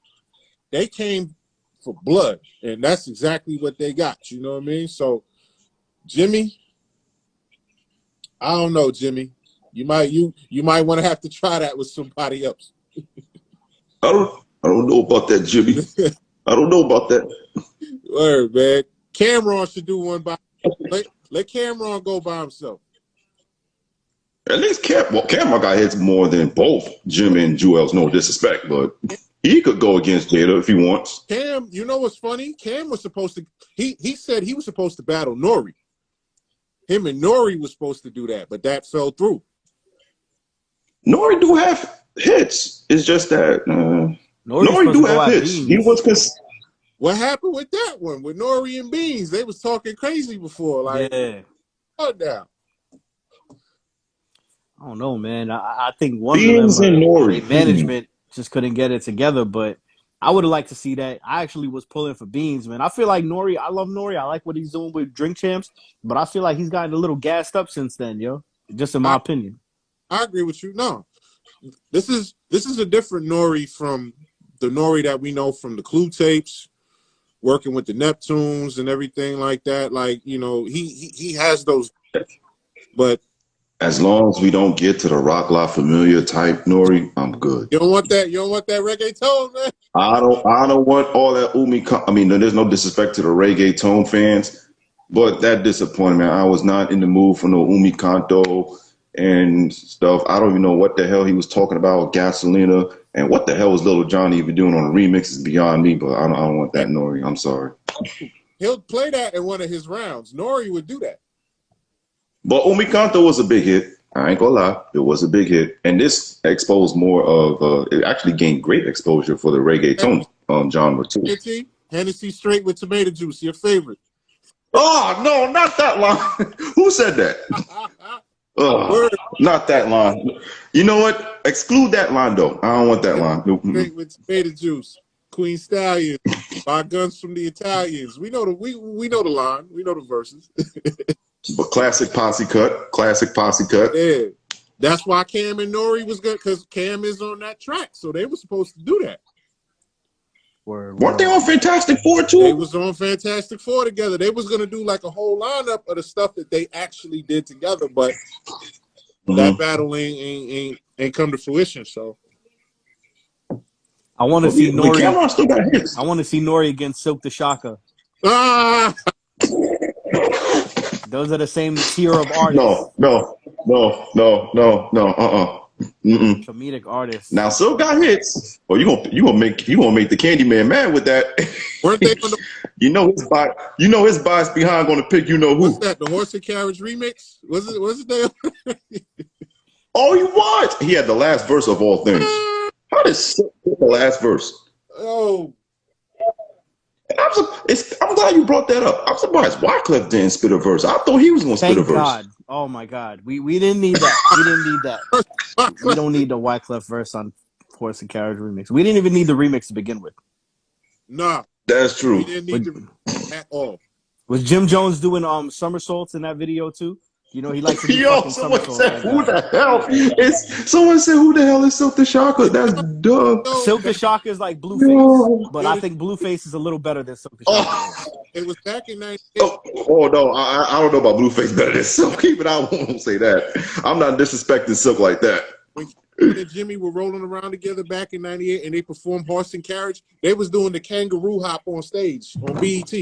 They came for blood, and that's exactly what they got. You know what I mean? So, Jimmy, I don't know, Jimmy. You might want to have to try that with somebody else. I don't know about that, Jimmy. I don't know about that. Word, man. Cameron should do one by. Let Cameron go by himself. At least Cameron got hits more than both Jimmy and Jewels. No disrespect, but he could go against Jada if he wants. Cam, you know what's funny? Cam was supposed to. He said he was supposed to battle Nori. Him and Nori was supposed to do that, but that fell through. Nori do have hits. It's just that Nori do have hits. He was. What happened with that one with Nori and Beans? They was talking crazy before, like, yeah. What down? I don't know, man. I think one Beans of them, and Nori management just couldn't get it together. But I would have liked to see that. I actually was pulling for Beans, man. I feel like Nori. I love Nori. I like what he's doing with Drink Champs, but I feel like he's gotten a little gassed up since then, yo. Just in my opinion. I agree with you. No, this is a different Nori from the Nori that we know from the Clue tapes, working with the Neptunes and everything like that. Like, you know, he has those, but as long as we don't get to the Rock La Familia type Nori, I'm good. You don't want that reggaeton, man. I don't want all that Umi. I mean, there's no disrespect to the reggaeton fans, but that disappointment. I was not in the mood for no Umi Kanto and stuff. I don't even know what the hell he was talking about, Gasolina, and what the hell was Little Johnny even doing on the remix is beyond me, but I don't want that Nori. I'm sorry. He'll play that in one of his rounds. Nori would do that. But Umi Kanto was a big hit. I ain't gonna lie. It was a big hit. And this exposed more of, it actually gained great exposure for the reggaeton genre too. Hennessy straight with tomato juice, your favorite. Oh, no, not that line. Who said that? Not that line. You know what? Exclude that line, though. I don't want that line. Straight with tomato juice. Queen Stallion. Buy guns from the Italians. We know the line. We know the verses. But classic posse cut. Yeah. That's why Cam and Nori was good, because Cam is on that track. So they were supposed to do that. Weren't they on Fantastic Four too? They was on Fantastic Four together. They was gonna do like a whole lineup of the stuff that they actually did together, but that battle ain't come to fruition. So I want to see Nori. Cameron still got hits. I want to see Nori against Silk the Shaka. Those are the same tier of artists. No. Comedic artists. Now Silk got hits. Oh, you gonna make the Candyman mad with that? Weren't they on the? You know his bias behind gonna pick. You know who? What's that? The Horse and Carriage remix? Was it there? Oh, you what? He had the last verse of all things. How did Silk get the last verse? Oh. I'm glad you brought that up. I'm surprised Wyclef didn't spit a verse. I thought he was going to spit a verse. God. Oh, my God. We didn't need that. We didn't need that. We don't need the Wyclef verse on Horse and Carriage remix. We didn't even need the remix to begin with. Nah. That's true. We didn't need the at all. Was Jim Jones doing somersaults in that video, too? You know, he likes to do someone said, who the hell is Silk the Shaka? That's dumb. Silk the Shaka is like Blueface, but I think Blueface is a little better than Silk the Shaka. It was back in 98. Oh no, I don't know about Blueface better than Silk, but I won't say that. I'm not disrespecting Silk like that. When and Jimmy were rolling around together back in 98 and they performed Horse and Carriage, they was doing the kangaroo hop on stage on BET.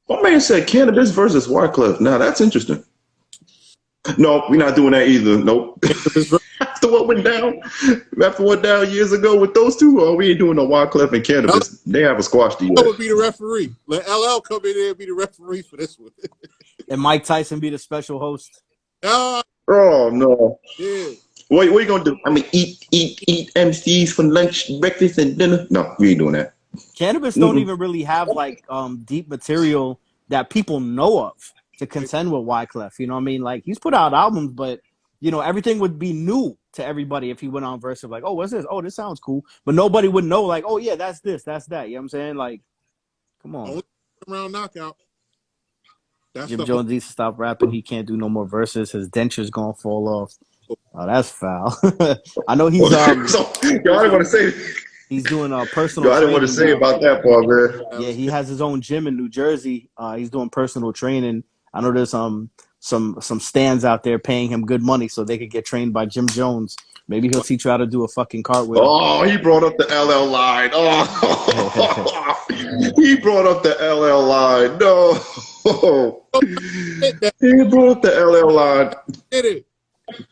My man said Cannabis versus Wyclef. Now that's interesting. No, we're not doing that either. Nope. Cannabis versus After what went down, years ago with those two, we ain't doing no Wyclef and LL Cannabis. They haven't squashed it would yet. be the referee. Let LL come in there and be the referee for this one. And Mike Tyson be the special host. Ah, Oh no. yeah. What you gonna do? I mean, eat MCs for lunch, breakfast, and dinner? No, we ain't doing that. Cannabis don't even really have like deep material that people know of to contend with Wyclef. You know what I mean? Like he's put out albums, but you know everything would be new to everybody if he went on verse of like, oh, what's this? Oh, this sounds cool, but nobody would know like, oh yeah, that's this, that's that. You know what I'm saying? Like, come on. Only round knockout. That's Jim the Jones needs to stop rapping. He can't do no more verses. His denture's gonna fall off. Oh, that's foul. I know he's So, yo, I didn't want to say. he's doing a personal. Yo, I didn't want to say about that part, man. Yeah, he has his own gym in New Jersey. He's doing personal training. I know there's some stands out there paying him good money so they could get trained by Jim Jones. Maybe he'll teach you how to do a fucking cartwheel. Oh, he brought up the LL line. Oh, he brought up the LL line. No, he brought up the LL line. did it.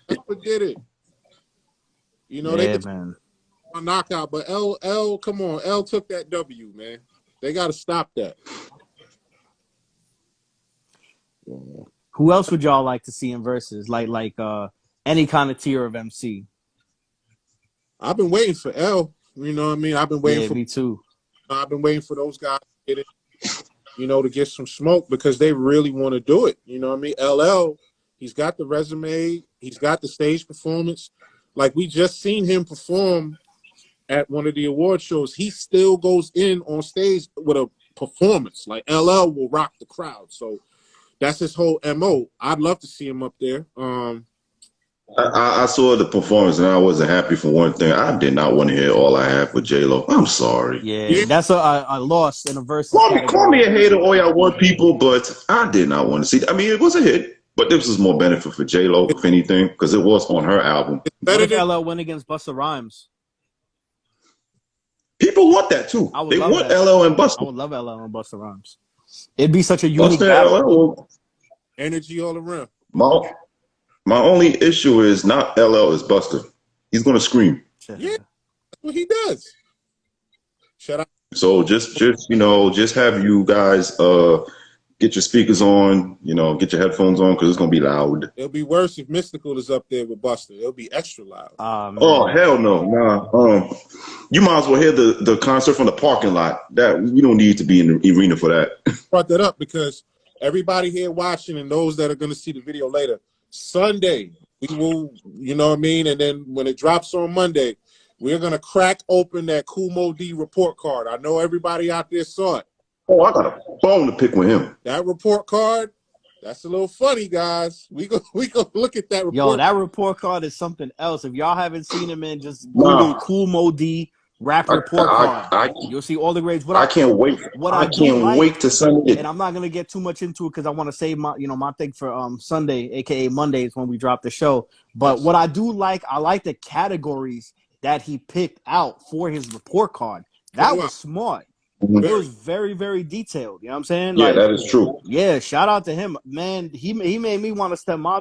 That's what did it. You know, Yeah, they man. a knockout, but L, come on, L took that W, man. They got to stop that. Who else would y'all like to see in verses? Like any kind of tier of MC. I've been waiting for L. You know what I mean? I've been waiting Yeah, for. me too. I've been waiting for those guys to get it, you know, to get some smoke because they really want to do it. You know what I mean? LL, he's got the resume, he's got the stage performance. Like we just seen him perform at one of the award shows. He still goes in on stage with a performance. Like LL will rock the crowd. So that's his whole MO. I'd love to see him up there. I saw the performance and I wasn't happy for one thing. I did not want to hear All I Have with J-Lo. I'm sorry. Yeah, that's a loss in a versus. Call me a hater, all y'all want people, but I did not want to see. I mean, it was a hit, but this was more benefit for J-Lo, if anything, because it was on her album. What if LL went against Busta Rhymes? People want that too. They want that. LL and Busta. I would love LL and Busta Rhymes. It'd be such a unique battle. Energy all around. My only issue is not LL, is Busta. He's gonna scream. Yeah, that's what he does. Shut up. So just have you guys get your speakers on, get your headphones on because it's gonna be loud. It'll be worse if Mystical is up there with Busta. It'll be extra loud. Oh hell no, nah. You might as well hear the concert from the parking lot. That you don't need to be in the arena for that. Brought that up because everybody here watching and those that are going to see the video later, Sunday we will, you know what I mean, and then when it drops on Monday, we're going to crack open that Kool Moe Dee report card. I know everybody out there saw it. Oh, I got a bone to pick with him. That report card, that's a little funny, guys. We go look at that report. Yo, that report card is something else. If y'all haven't seen it, man, just Google Kool Moe Dee rap report card. You'll see all the grades. I can't wait. I can't wait to send it. And I'm not gonna get too much into it because I want to save my thing for Sunday, aka Monday is when we drop the show. But what I do like, I like the categories that he picked out for his report card. That was smart. Mm-hmm. It was very, very detailed. You know what I'm saying? Yeah, that is true. Yeah, shout out to him, man. He made me want to step my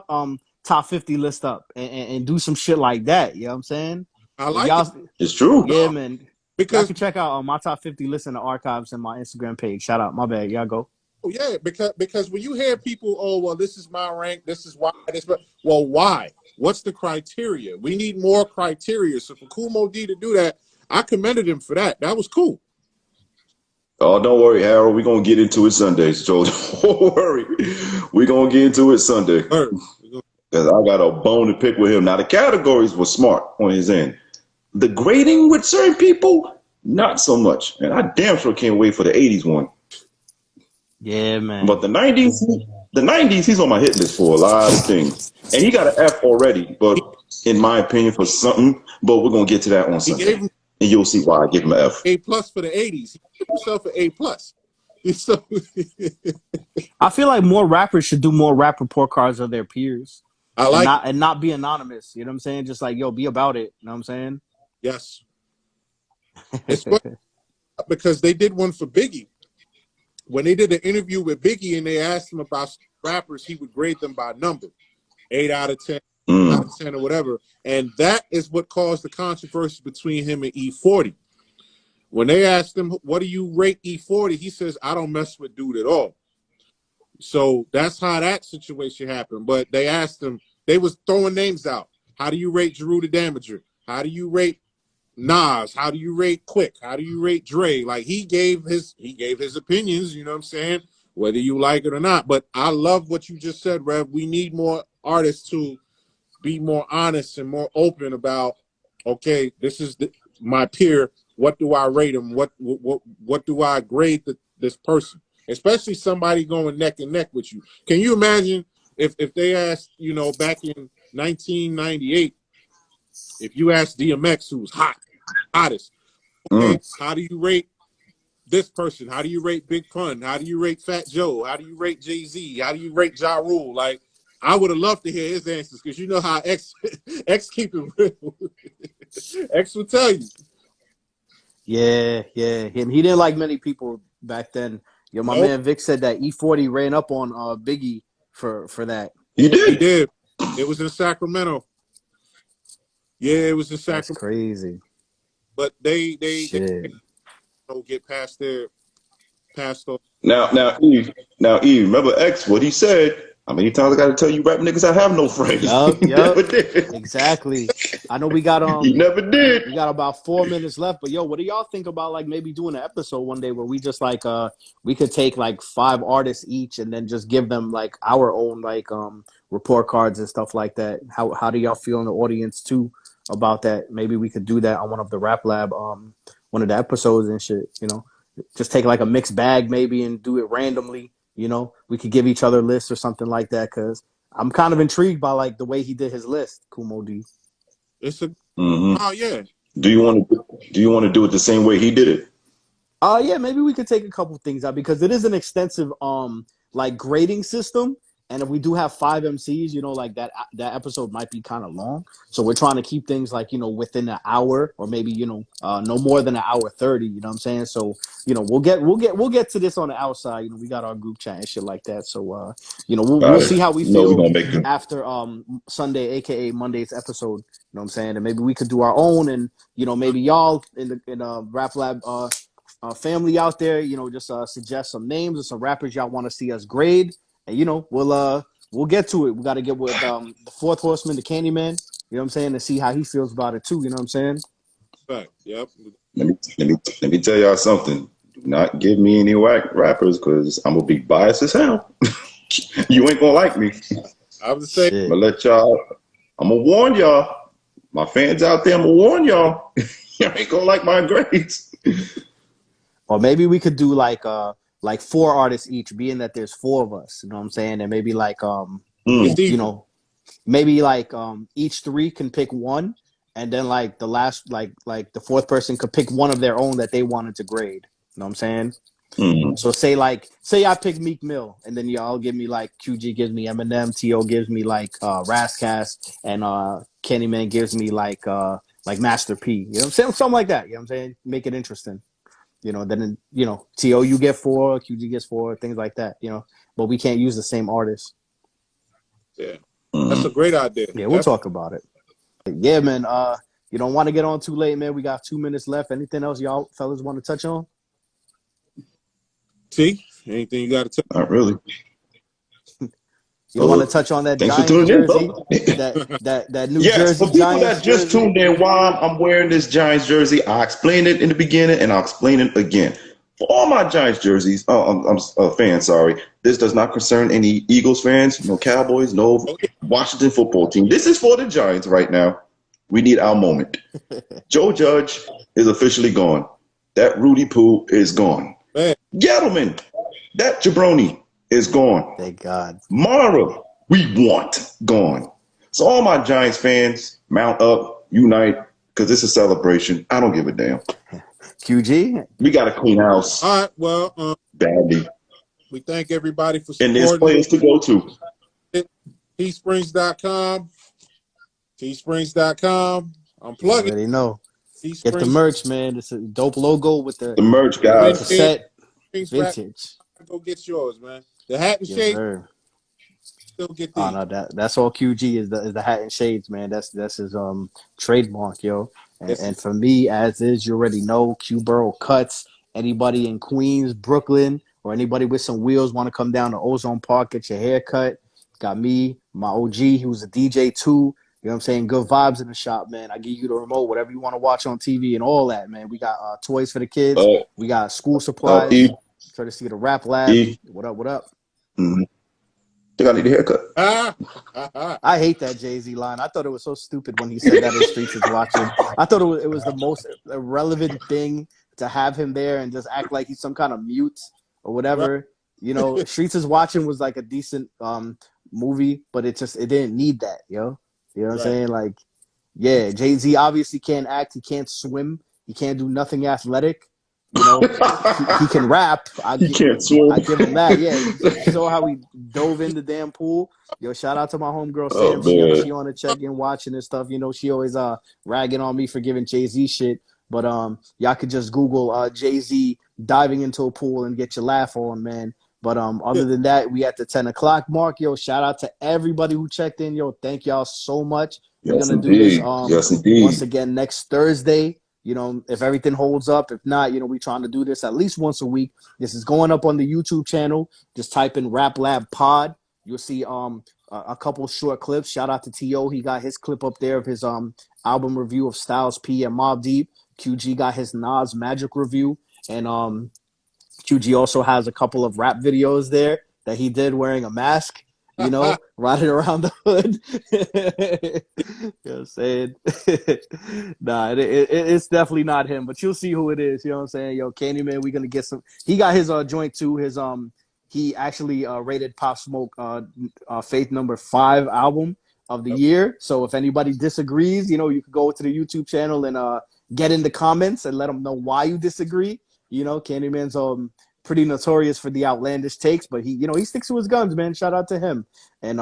top 50 list up and do some shit like that. You know what I'm saying? I like it. It's true. Yeah, man. Because you can check out my top 50 list in the archives and my Instagram page. Shout out. My bad. Y'all go. Oh yeah, because when you hear people, oh well, this is my rank, this is why well, why? What's the criteria? We need more criteria. So for Kool Moe Dee to do that, I commended him for that. That was cool. Oh, don't worry, Harold. We're going to get into it Sunday. So don't worry. We're going to get into it Sunday. Because I got a bone to pick with him. Now, the categories were smart on his end. The grading with certain people, not so much. And I damn sure can't wait for the 80s one. Yeah, man. But the 90s, he's on my hit list for a lot of things. And he got an F already, but in my opinion, for something. But we're going to get to that on Sunday. And you'll see why I give him an F. A+ for the 80s. He gave himself an A+. I feel like more rappers should do more rap report cards of their peers. And not be anonymous. You know what I'm saying? Just like, yo, be about it. You know what I'm saying? Yes. It's because they did one for Biggie. When they did an interview with Biggie and they asked him about rappers, he would grade them by number. 8 out of 10, Mm. out of 10 or whatever. And that is what caused the controversy between him and E40. When they asked him, what do you rate E40? He says, I don't mess with dude at all. So that's how that situation happened. But they asked him, they was throwing names out. How do you rate Jeru the Damager? How do you rate NaS? How do you rate Quick? How do you rate Dre? Like he gave his opinions, you know what I'm saying? Whether you like it or not. But I love what you just said, Rev. We need more artists to be more honest and more open about, okay, this is my peer. What do I rate him? What do I grade this person? Especially somebody going neck and neck with you. Can you imagine if they asked, you know, back in 1998, if you asked DMX, who's hottest, okay, how do you rate this person? How do you rate Big Pun? How do you rate Fat Joe? How do you rate Jay-Z? How do you rate Ja Rule? Like, I would have loved to hear his answers because you know how X keep it real. X will tell you. Yeah. He didn't like many people back then. Yo, my man Vic said that E40 ran up on Biggie for that. He did. He did. It was in Sacramento. Yeah, it was in Sacramento. That's crazy. But they don't get past their those. Now, Eve, remember X, what he said? How many times I got to tell you rap niggas I have no friends? Yup. Never did. Exactly. I know we got He never did. We got about 4 minutes left, but yo, what do y'all think about like maybe doing an episode one day where we just like we could take like 5 artists each and then just give them like our own like report cards and stuff like that. How do y'all feel in the audience too about that? Maybe we could do that on one of the Rap Lab one of the episodes and shit, you know. Just take like a mixed bag maybe and do it randomly. You know, we could give each other lists or something like that because I'm kind of intrigued by like the way he did his list. Kumo D. It's a Mm-hmm. oh yeah. Do you want to do it the same way he did it? Yeah, maybe we could take a couple things out because it is an extensive like grading system. And if we do have 5 MCs, you know, like that episode might be kind of long. So we're trying to keep things like, you know, within an hour or maybe, you know, no more than an hour 30, you know what I'm saying? So, you know, we'll get to this on the outside. You know, we got our group chat and shit like that. So, you know, we'll see how we feel after Sunday, aka Monday's episode. You know what I'm saying? And maybe we could do our own and, you know, maybe y'all in the Rap Lab family out there, you know, just suggest some names or some rappers y'all want to see us grade. And, you know, we'll get to it. We got to get with the Fourth Horseman, the Candyman, you know what I'm saying, to see how he feels about it too, you know what I'm saying? Right. Yep. Let me tell y'all something. Do not give me any whack rappers because I'm going to be biased as hell. You ain't going to like me. I was saying, I'm going to warn y'all. My fans out there, I'm going to warn y'all. You ain't going to like my grades. Or maybe we could do like 4 artists each, being that there's 4 of us, you know what I'm saying? And maybe like you know, maybe like each 3 can pick one, and then like the last like the 4th person could pick one of their own that they wanted to grade. You know what I'm saying? Mm. So say I pick Meek Mill, and then y'all give me like QG gives me Eminem, T.O. gives me like Rascast, and Candyman gives me like Master P. You know what I'm saying? Something like that. You know what I'm saying? Make it interesting. You know, then, you know, T.O. you get 4, QG gets 4, things like that, you know. But we can't use the same artist. Yeah. That's a great idea. Yeah, we'll talk about it. Yeah, man. You don't want to get on too late, man. We got 2 minutes left. Anything else y'all fellas want to touch on? T, anything you got to tell? Not really. You don't want to touch on that Thanks Giants for tuning jersey? In, that New yes, Jersey for people Giants that just jersey? tuned in, why I'm wearing this Giants jersey, I explained it in the beginning and I'll explain it again. For all my Giants jerseys, I'm a fan, sorry. This does not concern any Eagles fans, no Cowboys, no Washington football team. This is for the Giants right now. We need our moment. Joe Judge is officially gone. That Rudy Poo is gone. Man. Gettleman, that jabroni is gone. Thank God. Mara, we want gone. So all my Giants fans, mount up, unite, because it's a celebration. I don't give a damn. QG? We got a clean house. All right. Well, badly. We thank everybody for supporting. And there's players to go to. Teesprings.com. Teesprings.com. I'm plugging. You already know. Teesprings. Get the merch, man. It's a dope logo with the merch, guys. Cassette vintage. Go get yours, man. The hat and Yes, shape. sir. still get Oh these. no, that's all QG is the hat and shades, man. That's his trademark, yo. Yes, And for me, as is, you already know, Q Borough cuts. Anybody in Queens, Brooklyn, or anybody with some wheels want to come down to Ozone Park, get your hair cut. Got me, my OG, he was a DJ too. You know what I'm saying? Good vibes in the shop, man. I give you the remote, whatever you want to watch on TV and all that, man. We got toys for the kids. Uh, We got school E, supplies. Courtesy of the Rap Lab. E. What up? What up? Mm-hmm. Think I need a haircut. I hate that Jay-Z line. I thought it was so stupid when he said that in Streets is Watching. I thought it was the most irrelevant thing to have him there and just act like he's some kind of mute or right. whatever. You know, Streets is Watching was like a decent movie, but it didn't need that, yo. You know what I'm Right. saying? Like, yeah, Jay-Z obviously can't act, he can't swim, he can't do nothing athletic. You know, he can rap. He can't swim. I give him that. Yeah, you saw how he dove in the damn pool. Yo, shout out to my homegirl Oh Sam. man. She on the check-in watching and stuff. You know, she always ragging on me for giving Jay-Z shit. But y'all could just Google Jay-Z diving into a pool and get your laugh on, man. But other than that, we at the 10 o'clock mark. Yo, shout out to everybody who checked in. Yo, thank y'all so much. We're Yes, gonna do this indeed. Yes, indeed. once again next Thursday. You know, if everything holds up, if not, you know, we trying to do this at least once a week. This is going up on the YouTube channel. Just type in Rap Lab Pod. You'll see a couple short clips. Shout out to T.O. He got his clip up there of his album review of Styles P and Mobb Deep. QG got his NaS Magic review. And QG also has a couple of rap videos there that he did wearing a mask, you know, riding around the hood. You know what I'm saying? Nah, it's definitely not him, but you'll see who it is. You know what I'm saying? Yo, Candyman, we're gonna get some. He got his joint too. His he actually rated Pop Smoke Faith number 5 album of the year. So if anybody disagrees, you know, you can go to the YouTube channel and get in the comments and let them know why you disagree. You know, Candyman's pretty notorious for the outlandish takes, but he sticks to his guns, man. Shout out to him. And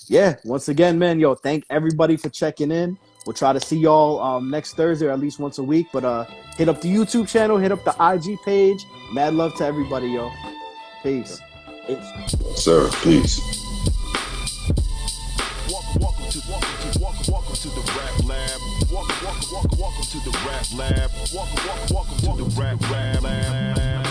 yeah, once again, man, yo, thank everybody for checking in. We'll try to see y'all next Thursday or at least once a week. But hit up the YouTube channel, hit up the IG page. Mad love to everybody, yo. Peace. Sir, peace. Welcome to the Rap Lab. Welcome to the Rap Lab. Welcome to the Rap Lab.